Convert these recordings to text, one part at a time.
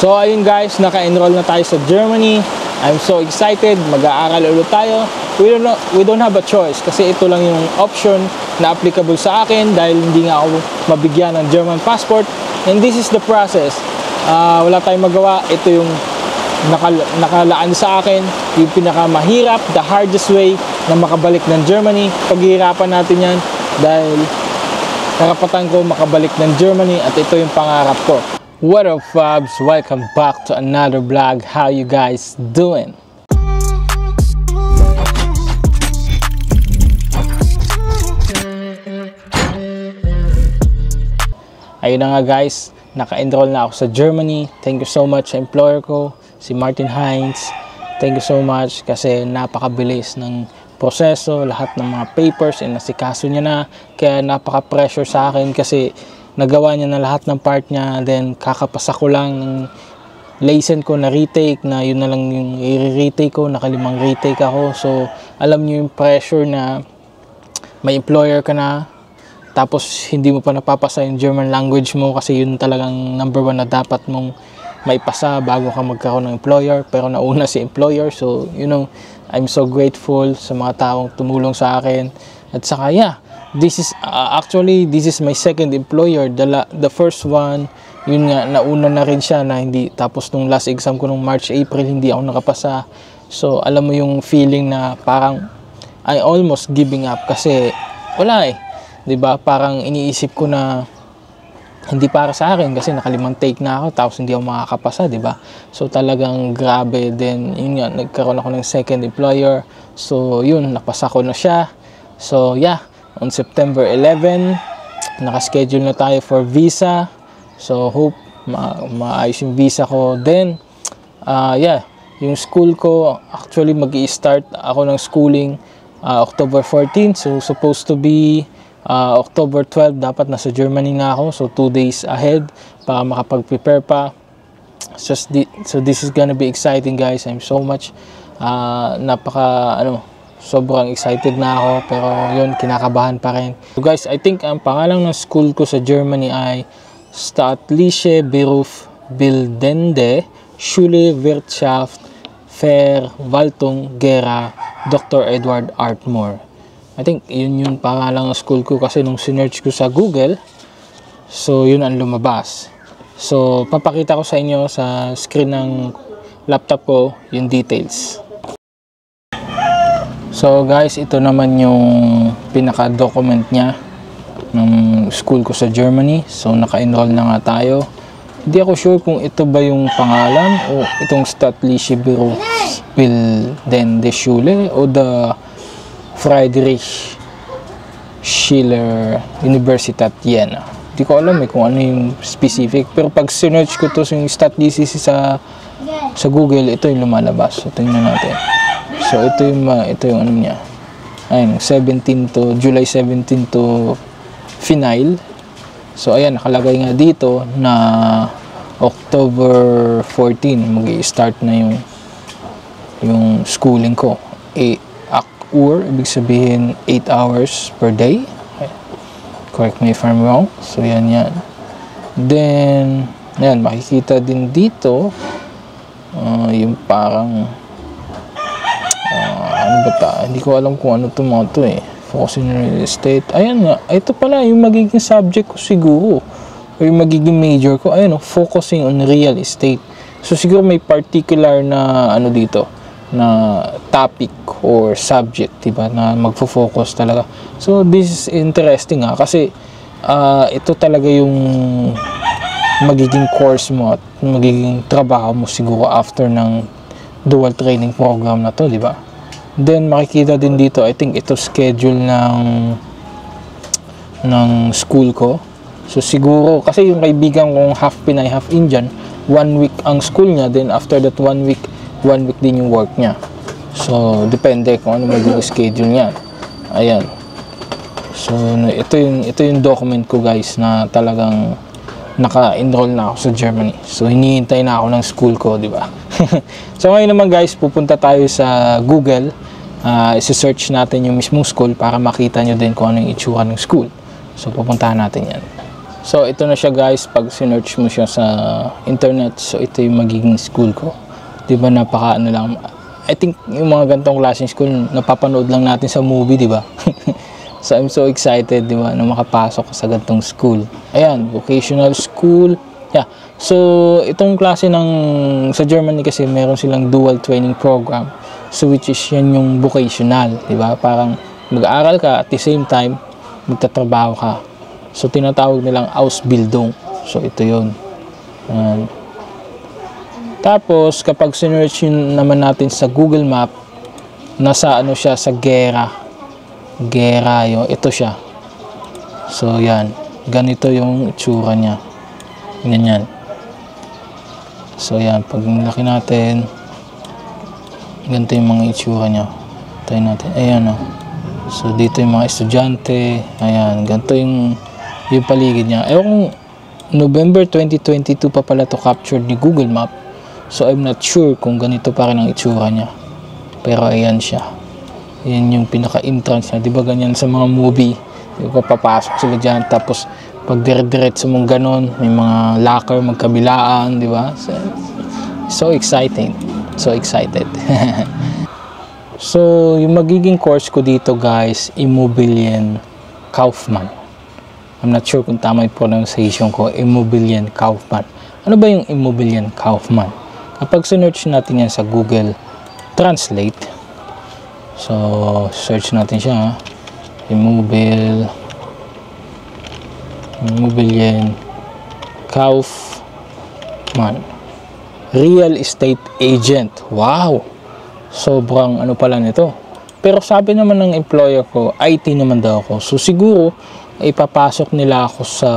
So ayun guys, naka-enroll na tayo sa Germany. I'm so excited, mag-aaral ulit tayo. We don't have a choice kasi ito lang yung option na applicable sa akin dahil hindi nga ako mabigyan ng German passport. And this is the process. Wala tayong magawa. Ito yung nakalaan sa akin, yung pinakamahirap, the hardest way na makabalik ng Germany. Paghihirapan natin yan dahil karapatan ko makabalik ng Germany at ito yung pangarap ko. What up Fabs? Welcome back to another vlog. How you guys doing? Ayun na nga guys, naka-enroll na ako sa Germany. Thank you so much sa employer ko, si Martin Heinz. Thank you so much kasi napakabilis ng proseso, lahat ng mga papers and nasikaso niya na. Kaya napaka-pressure sa akin kasi nagawa niya na lahat ng part niya. Then kakapasa ko lang ng license ko na retake, na yun na lang yung i-retake ko, nakalimang retake ako. So alam niyo yung pressure na may employer ka na, tapos hindi mo pa napapasa yung German language mo kasi yun talagang number 1 na dapat mong maipasa bago ka magkaroon ng employer. Pero nauna si employer. So, you know, I'm so grateful sa mga taong tumulong sa akin. At saka, yeah, this is this is my second employer. The first one, yun nga, nauna na rin siya na hindi. Tapos nung last exam ko nung March, April, hindi ako nakapasa. So, alam mo yung feeling na parang I almost giving up kasi wala eh. 'Di ba? Parang iniisip ko na hindi para sa akin kasi nakalimang take na ako tapos hindi ako makakapasa, 'di ba? So talagang grabe. Then yun nga, nagkaroon ako ng second employer. So yun, napasa ko na siya. So yeah, on September 11, naka-schedule na tayo for visa. So hope maayos yung visa ko. Then yeah, yung school ko, actually magi-start ako ng schooling October 14. So supposed to be October 12 dapat nasa Germany na ako. So 2 days ahead para makapag-prepare pa. So this is gonna be exciting guys. I'm so much sobrang excited na ako, pero yun, kinakabahan pa rin. So guys, I think ang pangalan ng school ko sa Germany ay Staatliche Berufsbildende Schule Wirtschaft Verwaltung Gera Dr. Edward Artmore. I think yun yung pangalan ng school ko kasi nung sinearch ko sa Google, so yun ang lumabas. So papakita ko sa inyo sa screen ng laptop ko yung details. So guys, ito naman yung pinaka-document niya ng school ko sa Germany. So naka-enroll na nga tayo. Hindi ako sure kung ito ba yung pangalan o itong Staatliche Berufsbildende Schule o the Friedrich Schiller Universität Jena. Hindi ko alam kung ano yung specific. Pero pag sinearch ko to yung Staatliche sa Google, ito yung lumalabas. So tingnan natin. So ito yung ano niya. Ayun, July 17 to final. So ayan, nakalagay nga dito na October 14 magi-start na yung schooling ko. Ibig sabihin 8 hours per day. Correct me if I'm wrong. So yan. Then yan, makikita din dito yung parang ano ba ta? Hindi ko alam kung ano itong mga ito eh. Focusing on real estate. Ayan nga, ito pala yung magiging subject ko siguro o yung magiging major ko. Ayan, focusing on real estate. So siguro may particular na ano dito na topic or subject, diba, na magfo-focus talaga. So this is interesting kasi ito talaga yung magiging course mo at magiging trabaho mo siguro after ng dual training program na to, diba? Then makikita din dito, I think ito schedule ng school ko. So siguro kasi yung kaibigan kong half Pinay, half Indian, 1 week ang school niya, then after that 1 week din yung work niya. So depende kung ano magiging schedule niya. Ayan. So ito yung document ko guys na talagang naka-enroll na ako sa Germany. So hinihintay na ako ng school ko, di ba? So ngayon naman guys, pupunta tayo sa Google. Isi-search natin yung mismong school para makita nyo din kung ano yung itsura ng school. So pupuntahan natin yan. So, ito na siya guys, pag sinearch mo siya sa internet. So, ito yung magiging school ko. Diba, napaka ano lang. I think yung mga ganitong klaseng school, napapanood lang natin sa movie, diba? So, I'm so excited, diba, na makapasok sa ganitong school. Ayan, vocational school. Yeah. So, itong klase sa Germany kasi, meron silang dual training program. So, which is yan yung vocational, diba? Parang mag-aaral ka at the same time, magtatrabaho ka. So, tinatawag nilang Ausbildung. So, ito yun. Ayan. Tapos, kapag sinearch yun naman natin sa Google Map, nasa ano siya, sa Gera. Gera yun. Ito siya. So, yan. Ganito yung itsura niya. Ganyan. So, yan. Pag nilaki natin, ganito yung mga itsura niya. Tayo natin. Ayan, o. So, dito yung mga estudyante. Ayan. Ganito yung paligid niya. Ewan kung November 2022 pa pala to captured ni Google Map. So, I'm not sure kung ganito pa rin ang itsura niya. Pero, ayan siya. Ayan yung pinaka-entrance niya. Diba ganyan sa mga movie? Diba papasok sila dyan. Tapos, pag dire-diretso mong ganon, may mga locker magkabilaan. Diba? So exciting. So excited. So, yung magiging course ko dito guys, Immobilien Kaufmann. I'm not sure kung tama yung pronunciation ko, Immobilien Kaufmann. Ano ba yung Immobilien Kaufmann? Kapag sinearch natin yan sa Google Translate, so, search natin siya, Immobilien Kaufmann. Real estate agent. Wow! Sobrang ano pala nito. Pero sabi naman ng employer ko, IT naman daw ako. So, siguro, ipapasok nila ako sa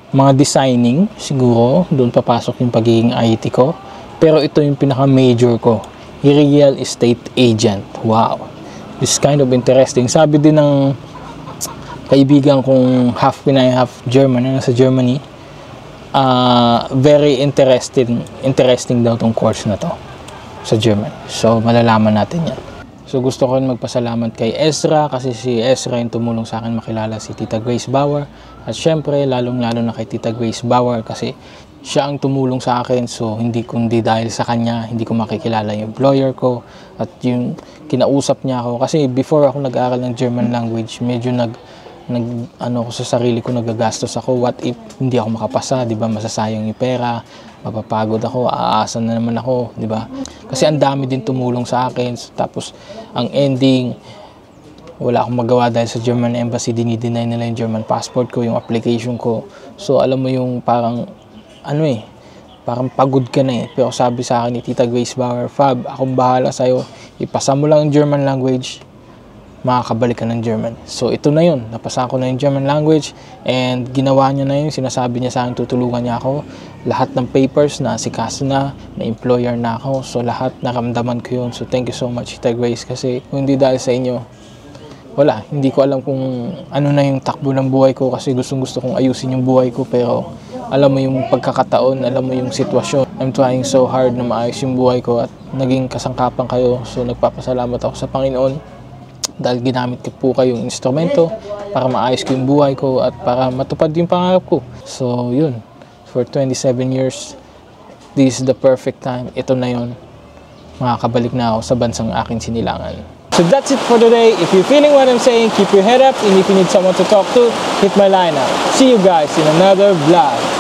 mga designing, siguro doon papasok yung pagiging IT ko, pero ito yung pinaka-major ko, real estate agent. Wow, this is kind of interesting. Sabi din ng kaibigan kong half Pinay, half German na nasa Germany, very interesting daw tong course na to sa German. So malalaman natin yan. So gusto ko rin magpasalamat kay Ezra kasi si Ezra yung tumulong sa akin makilala si Tita Grace Bauer. At syempre, lalong-lalo na kay Tita Grace Bauer kasi siya ang tumulong sa akin. So hindi kundi dahil sa kanya, hindi ko makikilala yung employer ko at yung kinausap niya ako. Kasi before ako nag-aaral ng German language, medyo ano ko sa sarili ko, nagagastos ako. What if hindi ako makapasa, 'di ba? Masasayang yung pera, mapapagod ako, aasan na naman ako, 'di ba? Kasi ang dami din tumulong sa akin. So, tapos ang ending, wala akong magawa dahil sa German Embassy, dinideny nila yung German passport ko, yung application ko. So alam mo yung parang ano parang pagod ka na Pero sabi sa akin ni Tita Grace Bauer, Fab, akong bahala sa'yo, ipasa mo lang yung German language, makakabalik ka ng German. So ito na yun, napasa ko na yung German language and ginawa niya na yun, sinasabi niya sa akin, tutulungan niya ako, lahat ng papers na asikaso na employer na ako, so lahat naramdaman ko yun. So thank you so much Tita Grace, kasi kung hindi dahil sa inyo, wala, hindi ko alam kung ano na yung takbo ng buhay ko, kasi gusto kong ayusin yung buhay ko, pero alam mo yung pagkakataon, alam mo yung sitwasyon. I'm trying so hard na maayos yung buhay ko at naging kasangkapan kayo. So nagpapasalamat ako sa Panginoon dahil ginamit ko po kayong instrumento para maayos ko yung buhay ko at para matupad yung pangarap ko. So yun, for 27 years, this is the perfect time. Ito na yun, makakabalik na ako sa bansang aking sinilangan. So that's it for today. If you're feeling what I'm saying, keep your head up, and if you need someone to talk to, hit my line up. See you guys in another vlog.